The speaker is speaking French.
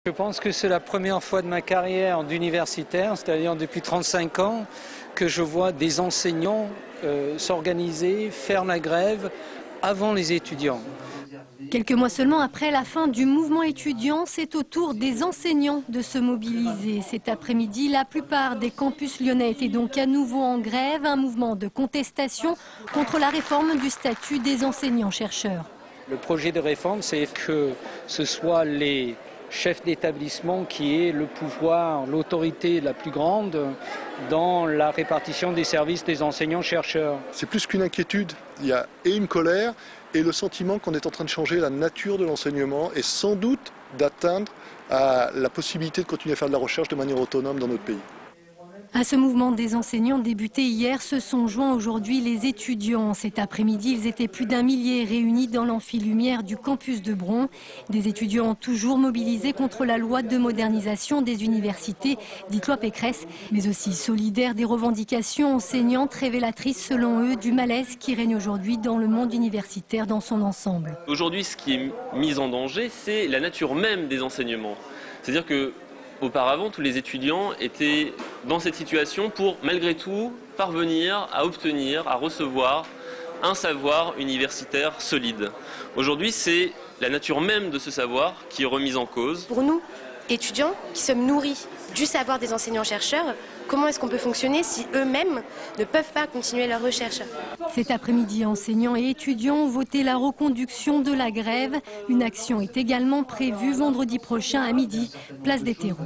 Je pense que c'est la première fois de ma carrière d'universitaire, c'est-à-dire depuis 35 ans, que je vois des enseignants s'organiser, faire la grève avant les étudiants. Quelques mois seulement après la fin du mouvement étudiant, c'est au tour des enseignants de se mobiliser. Cet après-midi, la plupart des campus lyonnais étaient donc à nouveau en grève, un mouvement de contestation contre la réforme du statut des enseignants-chercheurs. Le projet de réforme, c'est que ce soit les chefs d'établissement qui aient le pouvoir, l'autorité la plus grande dans la répartition des services des enseignants-chercheurs. C'est plus qu'une inquiétude, il y a et une colère et le sentiment qu'on est en train de changer la nature de l'enseignement et sans doute d'atteindre à la possibilité de continuer à faire de la recherche de manière autonome dans notre pays. À ce mouvement des enseignants débuté hier, se sont joints aujourd'hui les étudiants. Cet après-midi, ils étaient plus d'1 millier réunis dans l'amphi-lumière du campus de Bron. Des étudiants toujours mobilisés contre la loi de modernisation des universités, dite loi Pécresse, mais aussi solidaires des revendications enseignantes révélatrices selon eux du malaise qui règne aujourd'hui dans le monde universitaire dans son ensemble. Aujourd'hui, ce qui est mis en danger, c'est la nature même des enseignements. C'est-à-dire que auparavant, tous les étudiants étaient dans cette situation pour, malgré tout, parvenir à obtenir, à recevoir un savoir universitaire solide. Aujourd'hui, c'est la nature même de ce savoir qui est remise en cause. Pour nous, étudiants qui sommes nourris du savoir des enseignants-chercheurs, comment est-ce qu'on peut fonctionner si eux-mêmes ne peuvent pas continuer leur recherche? Cet après-midi, enseignants et étudiants ont voté la reconduction de la grève. Une action est également prévue vendredi prochain à midi, place des Terreaux.